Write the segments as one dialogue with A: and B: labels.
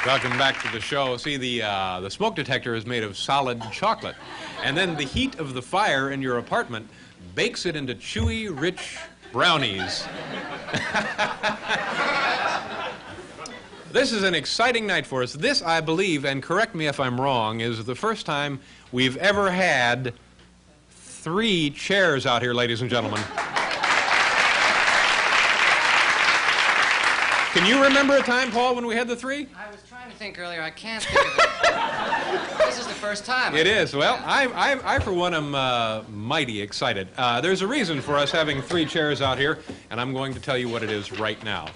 A: Welcome back to the show. See, the smoke detector is made of solid chocolate, and then the heat of the fire in your apartment bakes it into chewy, rich brownies. This is an exciting night for us. This, I believe, and correct me if I'm wrong, is the first time we've ever had 3 chairs out here, ladies and gentlemen. Can you remember a time, Paul, when we had the 3?
B: I was trying to think earlier. I can't think of it. This is the first time.
A: It is. Well, I for one, am mighty excited. There's a reason for us having 3 chairs out here, and I'm going to tell you what it is right now.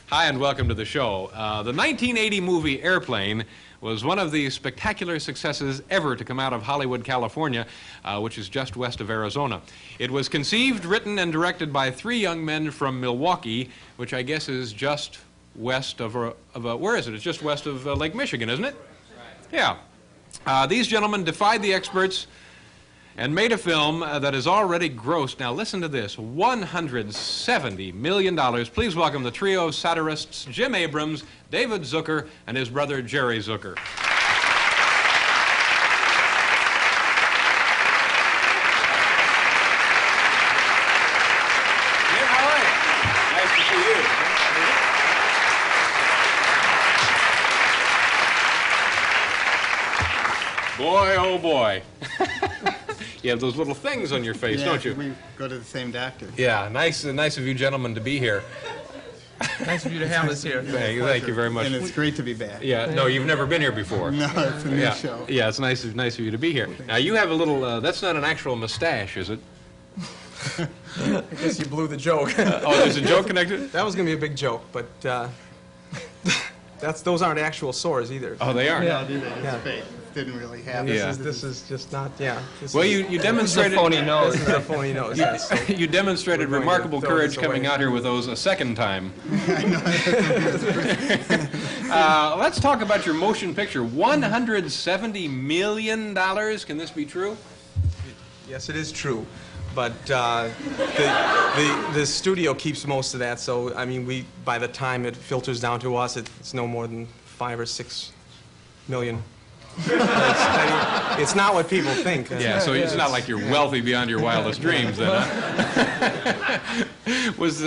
A: Hi, and welcome to the show. The 1980 movie Airplane was one of the spectacular successes ever to come out of Hollywood, California, which is just west of Arizona. It was conceived, written, and directed by 3 young men from Milwaukee, which I guess is just west of where is it? It's just west of Lake Michigan, isn't it? Yeah. These gentlemen defied the experts and made a film that has already grossed, now listen to this, $170 million. Please welcome the trio of satirists, Jim Abrams, David Zucker, and his brother Jerry Zucker. Jim, how are you? Nice to see you. Boy, oh boy. You have those little things on your face, don't you?
C: We go to the same doctor.
A: Yeah, nice of you gentlemen to be here.
D: Nice of you to have us here.
A: Thank you very much.
C: And it's great to be back.
A: Yeah, no, you've never been here before.
C: No, it's a new show.
A: Yeah, it's nice of you to be here. Now, you have a little, that's not an actual mustache, is it?
D: I guess you blew the joke.
A: Oh, there's a joke connected?
D: That was going to be a big joke, but those aren't actual sores either.
A: Oh, they aren't?
C: Yeah, it's fake. Didn't really happen.
D: This is just not,
A: Well, you demonstrated...
D: This is a phony nose. This is a phony nose, yes. So
A: you demonstrated remarkable courage coming out here with those a second time.
C: I know.
A: Let's talk about your motion picture. $170 million. Can this be true?
D: Yes, it is true. But the studio keeps most of that, so, I mean, by the time it filters down to us, it's no more than 5 or 6 million. It's not what people think.
A: Yeah, so it's not like you're wealthy beyond your wildest dreams, then, huh? Was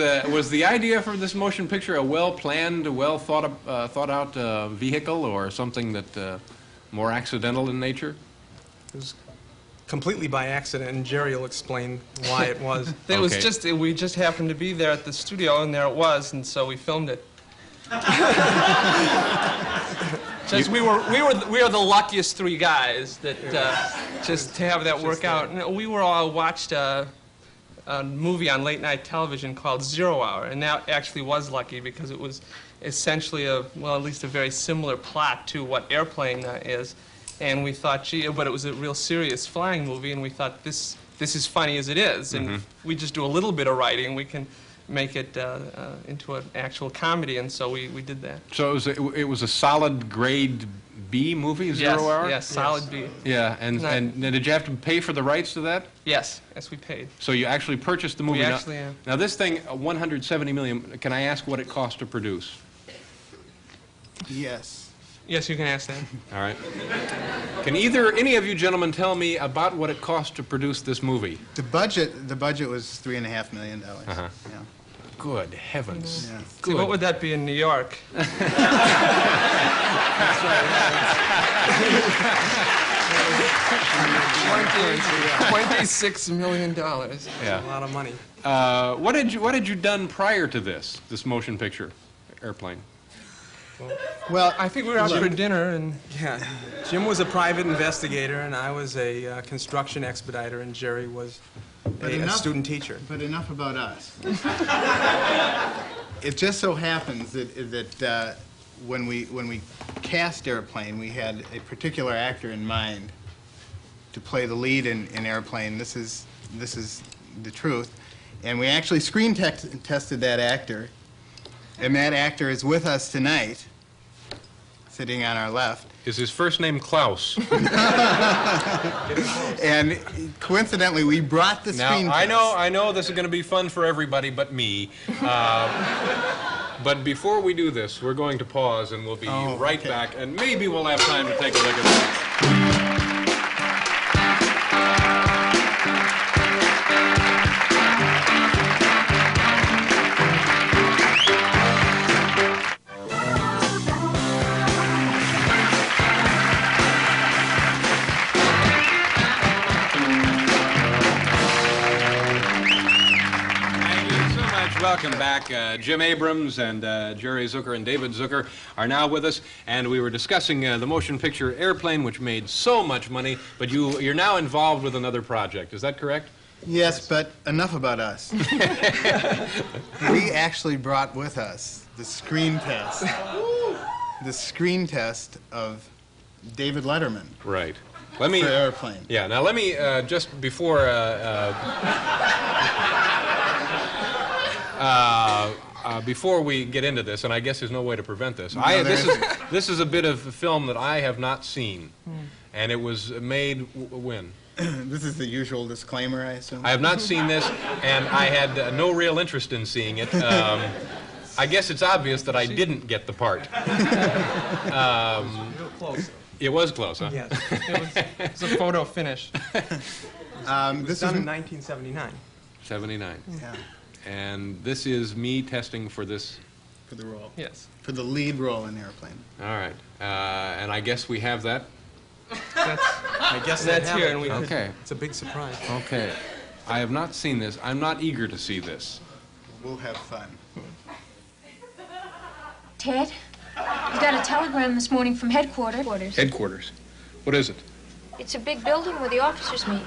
A: the idea for this motion picture a well-planned, thought-out vehicle, or something that more accidental in nature?
D: It was completely by accident, and Jerry will explain why it was.
E: It was just, we just happened to be there at the studio, and there it was, and so we filmed it. Just we are the luckiest 3 guys that just to have that work out. And we were all watched a movie on late night television called 0 Hour, and that actually was lucky because it was essentially at least a very similar plot to what Airplane is. And we thought, gee, but it was a real serious flying movie, and we thought this is funny as it is, and we just do a little bit of writing, we can make it into an actual comedy, and so we did that.
A: So it was a solid grade B movie, 0 Hour?
E: Yes, solid B.
A: Yeah, and did you have to pay for the rights to that?
E: Yes, we paid.
A: So you actually purchased the movie?
E: We actually have.
A: Now this thing, $170 million, can I ask what it cost to produce?
C: Yes.
E: Yes, you can ask that.
A: All right. Can any of you gentlemen tell me about what it cost to produce this movie?
C: The budget was $3.5 million.
A: Uh-huh.
C: Yeah.
A: Good heavens.
C: Yeah.
E: See, what would that be in New York? $26 million.
A: Yeah.
D: A lot of money.
A: What had you done prior to this motion picture, Airplane?
C: Well,
E: I think we were out for dinner, and
D: Yeah, Jim was a private investigator, and I was a construction expediter, and Jerry was a student teacher.
C: But enough about us. It just so happens that when we cast Airplane, we had a particular actor in mind to play the lead in Airplane. This is the truth, and we actually screen tested that actor, and that actor is with us tonight, sitting on our left.
A: Is his first name Klaus?
C: And coincidentally, we brought the screen test.
A: I know this is going to be fun for everybody but me. But before we do this, we're going to pause, and we'll be right
C: okay.
A: back, and maybe we'll have time to take a look at that. Welcome back. Jim Abrams and Jerry Zucker and David Zucker are now with us, and we were discussing the motion picture Airplane, which made so much money, but you're now involved with another project. Is that correct?
C: Yes, but enough about us. We actually brought with us the screen test. The screen test of David Letterman.
A: Right. Let me.
C: For Airplane.
A: Yeah. Now let me just before. Before we get into this, and I guess there's no way to prevent this, this is a bit of a film that I have not seen, and it was made when?
C: This is the usual disclaimer, I assume?
A: I have not seen this, and I had no real interest in seeing it. I guess it's obvious that I didn't get the part.
D: Real close.
A: It was close, huh?
D: Yes.
E: It was a photo finish.
C: This
D: was done in 1979.
A: 79.
C: Yeah,
A: And this is me testing for this.
C: for the role.
E: Yes.
C: For the lead role in Airplane.
A: All right. And I guess we have that.
D: I guess
E: That's here, and we could-
A: Okay.
D: It's a big surprise.
A: Okay. I have not seen this. I'm not eager to see this.
C: We'll have fun.
F: Ted, you got a telegram this morning from headquarters.
A: Headquarters. What is it?
F: It's a big building where the officers meet.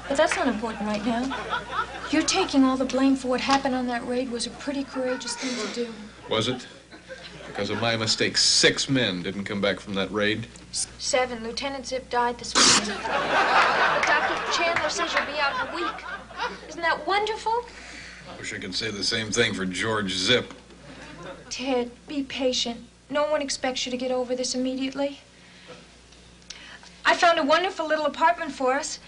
F: But that's not important right now. You're taking all the blame for what happened on that raid was a pretty courageous thing to do.
G: Was it? Because of my mistake, 6 men didn't come back from that raid.
F: 7. Lieutenant Zip died this morning. Dr. Chandler says you'll be out in a week. Isn't that wonderful?
G: Wish I could say the same thing for George Zip.
F: Ted, be patient. No one expects you to get over this immediately. I found a wonderful little apartment for us.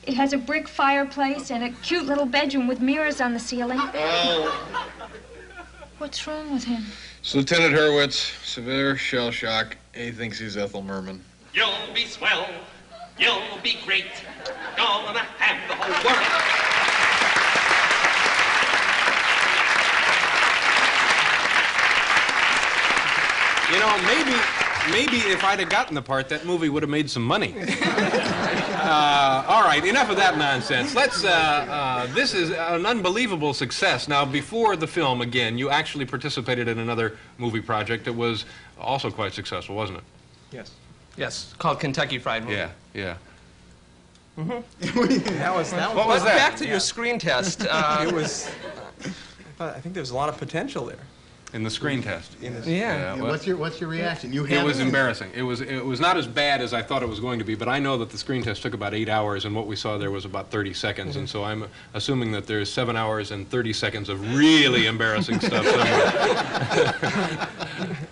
F: It has a brick fireplace and a cute little bedroom with mirrors on the ceiling. What's wrong with him?
G: It's Lieutenant Hurwitz, severe shell shock. He thinks he's Ethel Merman.
H: You'll be swell. You'll be great. Gonna have the whole world.
A: You know, maybe if I'd have gotten the part, that movie would have made some money. All right, enough of that nonsense. Let's. This is an unbelievable success. Now, before the film, again, you actually participated in another movie project that was also quite successful, wasn't it?
D: Yes.
E: Yes, called Kentucky Fried Movie.
A: Yeah, yeah.
D: That was
A: What was that?
E: Back to your screen test.
D: It was. I think there was a lot of potential there.
A: In the screen test.
E: Yeah.
A: well,
C: What's your reaction? You
A: It
C: haven't
A: was
C: seen
A: embarrassing. It was not as bad as I thought it was going to be, but I know that the screen test took about 8 hours, and what we saw there was about 30 seconds, and so I'm assuming that there's 7 hours and 30 seconds of really embarrassing stuff somewhere.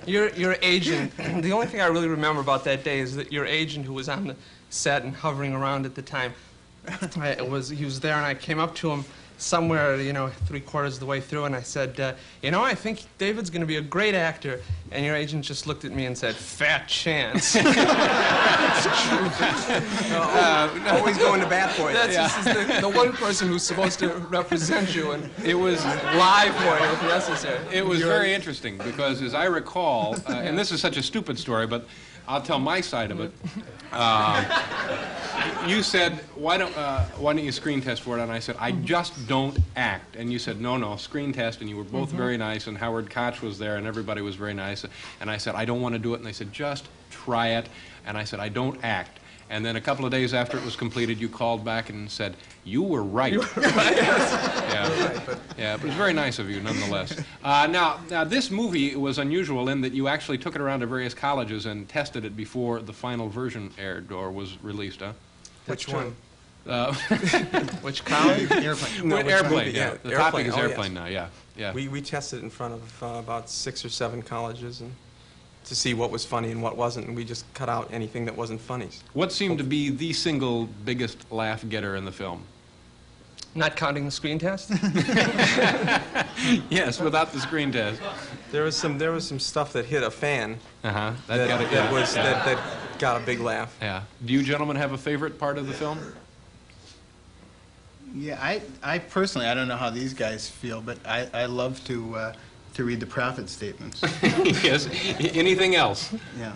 E: Your agent, the only thing I really remember about that day is that your agent, who was on the set and hovering around at the time, he was there, and I came up to him somewhere, 3/4 of the way through, and I said, I think David's going to be a great actor. And your agent just looked at me and said, fat chance.
D: Always going to bat for you.
E: This is the one person who's supposed to represent you and it was lie for you if necessary.
A: It was very interesting because, as I recall, and this is such a stupid story, but I'll tell my side of it. You said, why don't you screen test for it? And I said, I just don't act. And you said, no, screen test. And you were both very nice, and Howard Koch was there, and everybody was very nice. And I said, I don't want to do it. And they said, just try it. And I said, I don't act. And then a couple of days after it was completed, you called back and said, you were right. Yeah, but it was very nice of you nonetheless. Now, this movie was unusual in that you actually took it around to various colleges and tested it before the final version aired or was released, huh?
D: Which one?
E: Which college?
C: Airplane.
A: No,
D: which
A: Airplane,
D: movie?
A: yeah.
D: Yeah,
A: The topic
D: Airplane.
A: is
D: Oh,
A: Airplane
D: yes.
A: now, yeah.
D: We tested in front of about 6 or 7 colleges and to see what was funny and what wasn't, and we just cut out anything that wasn't funny.
A: What seemed to be the single biggest laugh getter in the film?
E: Not counting the screen test?
A: Yes, without the screen test.
D: There was some stuff that hit a fan
A: Uh-huh.
D: that got a big laugh.
A: Yeah. Do you gentlemen have a favorite part of the film?
C: Yeah, I personally, I don't know how these guys feel, but I love to read the profit statements.
A: Yes. Anything else?
C: Yeah.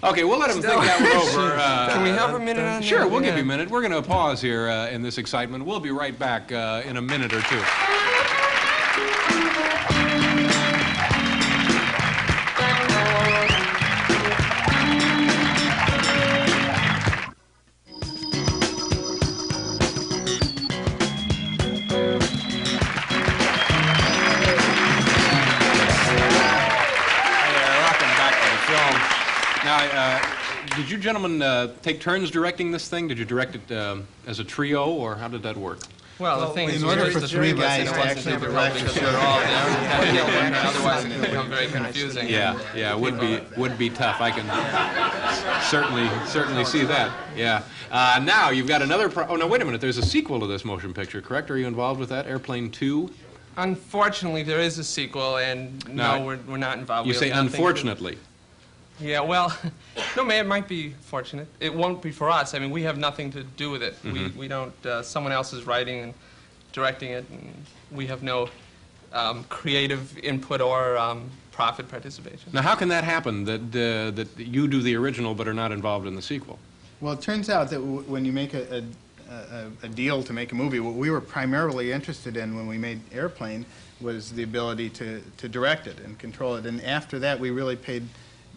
A: Okay, we'll let him think that one over.
E: Can we have a minute on
A: Sure,
E: that?
A: we'll give
E: Yeah.
A: you a minute. We're going to pause here in this excitement. We'll be right back in a minute or two. Now, did you gentlemen take turns directing this thing? Did you direct it as a trio, or how did that work?
E: Well, the thing is,
C: in order
E: there's
C: for
E: the
C: three
E: of us, and
C: guys
E: it
C: to
E: wasn't
C: actually
E: difficult
C: direct
E: because
C: a
E: we were all there. Otherwise, it would become very confusing.
A: Yeah, would be tough. I can certainly see that. Yeah. Now you've got another. Oh no, wait a minute. There's a sequel to this motion picture, correct? Are you involved with that? Airplane 2.
E: Unfortunately, there is a sequel, and
A: No,
E: no, we're not involved.
A: You
E: We
A: say
E: have nothing to do-
A: unfortunately.
E: Yeah, well, no, it might be fortunate. It won't be for us. I mean, we have nothing to do with it. We don't, someone else is writing and directing it, and we have no creative input or profit participation.
A: Now, how can that happen? That you do the original but are not involved in the sequel?
C: Well, it turns out that when you make a deal to make a movie, what we were primarily interested in when we made Airplane was the ability to direct it and control it. And after that, we really paid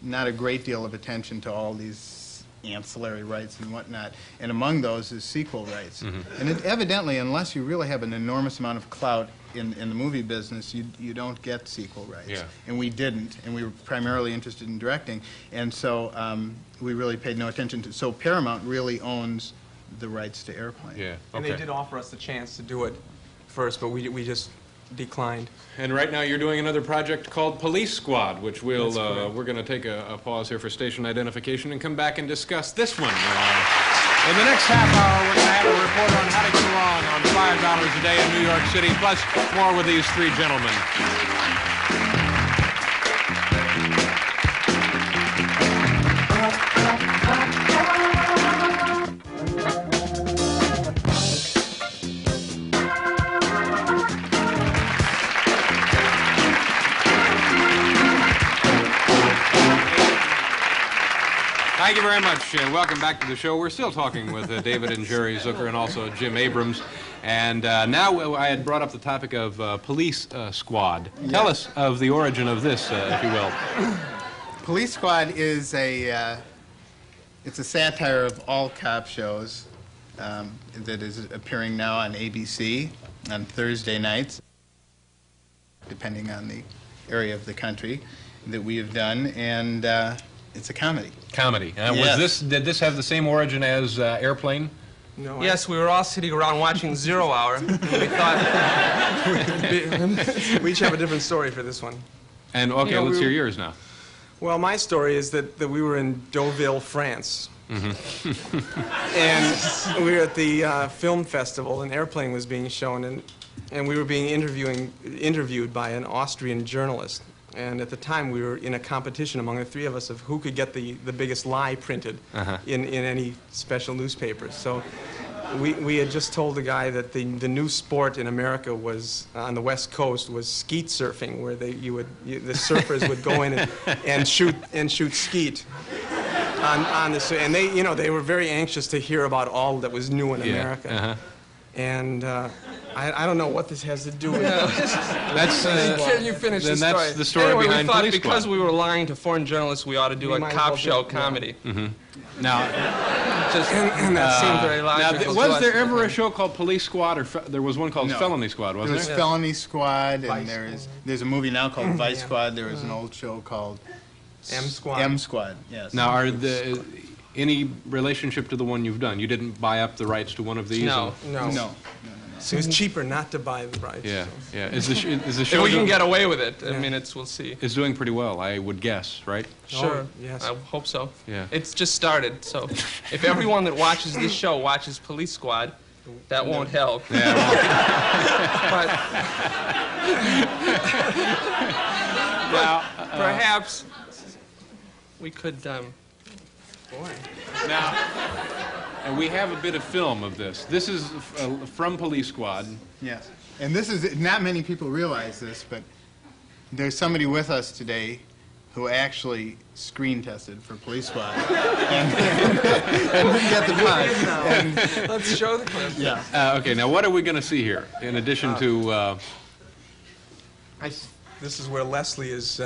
C: not a great deal of attention to all these ancillary rights and whatnot. And among those is sequel rights. And evidently, unless you really have an enormous amount of clout in the movie business, you don't get sequel rights.
A: Yeah.
C: And we didn't. And we were primarily interested in directing. And so we really paid no attention to. So Paramount really owns the rights to Airplane.
A: Yeah.
D: And they did offer us the chance to do it first, but we just declined.
A: And right now you're doing another project called Police Squad, which we're
D: correct.
A: going to take a pause here for station identification and come back and discuss this one. In the next half hour, we're going to have a report on how to get along on $5 a day in New York City, plus more with these three gentlemen. Thank you very much. Welcome back to the show. We're still talking with David and Jerry Zucker and also Jim Abrams. And now I had brought up the topic of Police Squad. Tell us of the origin of this, if you will.
C: Police Squad is it's a satire of all cop shows that is appearing now on ABC on Thursday nights, depending on the area of the country that we have done, and it's a comedy.
A: Comedy.
C: Yes.
A: Did this have the same origin as Airplane?
D: No,
E: Yes, we were all sitting around watching Zero Hour, and we thought,
D: we each have a different story for this one.
A: And okay,
D: You know,
A: let's
D: we-
A: hear yours now.
D: Well, my story is that we were in Deauville, France. And we were at the film festival, and Airplane was being shown, and we were being interviewed by an Austrian journalist. And at the time, we were in a competition among the three of us of who could get the biggest lie printed in any special newspapers. So we had just told the guy that the new sport in America was, on the West Coast, was skeet surfing, where the surfers would go in and shoot skeet on the, and they were very anxious to hear about all that was new in America. And I don't know what this has to do with
A: That's
E: can you finish
A: then
E: the
A: that's
E: story?
A: the story
E: anyway,
A: behind
E: we thought
A: Police
E: because
A: Squad.
E: we were lying to foreign journalists, we ought to do
D: We
E: a
D: might as
E: cop
D: well
E: show
D: do-
E: comedy.
A: Now,
E: Just, and that seemed very
A: now
E: logical. to
A: was
E: us.
A: there ever a show called Police Squad, or there was one called
C: No.
A: Felony Squad,
C: There
A: wasn't
C: was
A: there?
C: Felony Squad,
D: Vice
C: and there's a movie now called Vice
D: Yeah.
C: Squad. There was an old show called
D: M Squad.
C: M Squad, yes.
A: Now, are any relationship to the one you've done? You didn't buy up the rights to one of these?
E: No.
C: No.
D: So it was cheaper not to buy the rights.
A: Yeah,
D: so.
A: yeah. Is the
E: If
A: show
E: we can
A: doing,
E: get away with it, I mean, we'll see.
A: is doing pretty well, I would guess, right?
E: Sure.
D: yes.
E: I hope so.
A: Yeah.
E: It's just started, so if everyone that watches this show watches Police Squad, That won't help.
A: Yeah, well,
E: but perhaps we could, boy.
A: now, we have a bit of film of this. This is from Police Squad.
C: Yes. And this is, not many people realize this, but there's somebody with us today who actually screen tested for Police Squad. and didn't get the part.
D: Let's show the clip.
C: Yeah.
A: Okay, now what are we going to see here, in addition to...
D: This is where Leslie is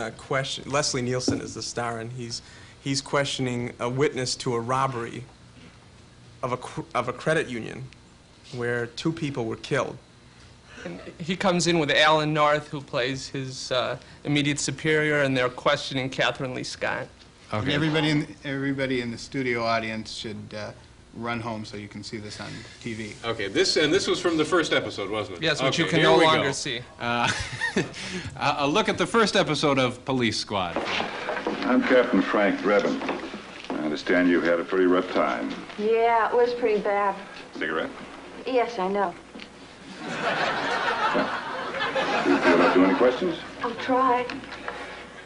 D: Leslie Nielsen is the star, and he's questioning a witness to a robbery of a credit union where 2 people were killed.
E: And he comes in with Alan North, who plays his immediate superior, and they're questioning Catherine Lee Scott.
A: Okay.
C: Everybody in the studio audience should run home so you can see this on TV.
A: Okay, this was from the first episode, wasn't it?
E: Yes, which
A: okay,
E: you can
A: here
E: no
A: we
E: longer
A: go.
E: see.
A: A look at the first episode of Police Squad.
I: I'm Captain Frank Drebin. I understand you had a pretty rough time.
J: Yeah, it was pretty bad.
I: Cigarette?
J: Yes, I know.
I: Do you feel like doing any questions?
J: I'll try.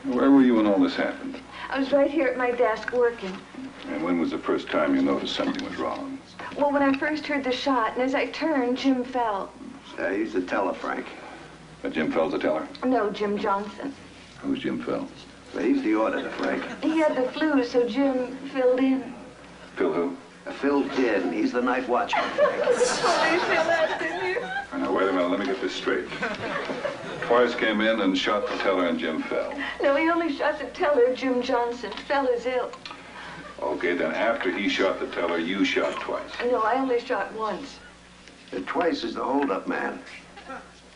I: Where were you when all this happened?
J: I was right here at my desk working.
I: And when was the first time you noticed something was wrong?
J: Well, when I first heard the shot, and as I turned, Jim fell.
K: He's the teller, Frank.
I: Jim Fell's the teller?
J: No, Jim Johnson.
I: Who's Jim Fell?
K: He's the auditor, Frank.
J: He had the flu, so Jim filled in.
I: Phil who?
K: Phil did, and he's the night watchman, Frank.
J: Oh, you feel that, didn't you?
I: Now, wait a minute, let me get this straight. Twice came in and shot the teller and Jim Fell.
J: No, he only shot the teller, Jim Johnson. Fell is ill.
I: Okay, then after he shot the teller, you shot twice.
J: No, I only shot once.
K: And twice is the hold-up man.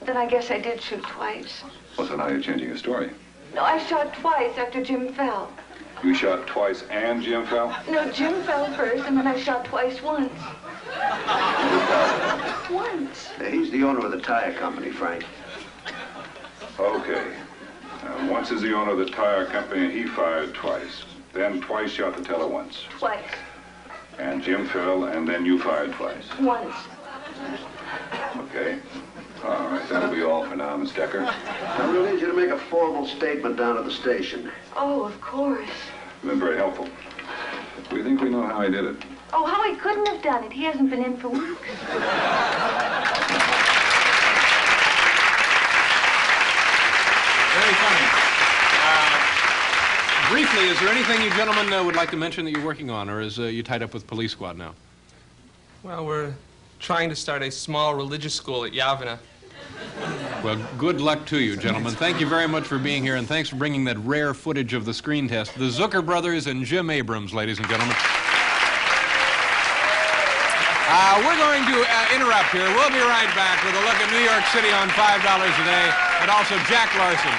J: Then I guess I did shoot twice.
I: Well, so now you're changing your story.
J: No, I shot twice after Jim fell.
I: You shot twice and Jim Fell?
J: No, Jim fell first, and then I shot twice once. Once.
K: He's the owner of the tire company, Frank.
I: Okay. Once is the owner of the tire company, and he fired twice. Then twice shot the teller once.
J: Twice.
I: And Jim fell, and then you fired twice.
J: Once.
I: Okay. All right, that'll be all for now, Miss Decker.
K: I really need you to make a formal statement down at the station.
J: Oh, of course.
I: You've been very helpful. We think we know how he did it.
J: Oh, how he couldn't have done it. He hasn't been in for weeks.
A: Very funny. Briefly, is there anything you gentlemen would like to mention that you're working on, or is you tied up with Police Squad now?
E: Well, we're trying to start a small religious school at Yavana.
A: Well, good luck to you, gentlemen. Thank you very much for being here, and thanks for bringing that rare footage of the screen test. The Zucker brothers and Jim Abrams, ladies and gentlemen. We're going to interrupt here. We'll be right back with a look at New York City on $5 a day, and also Jack Larson.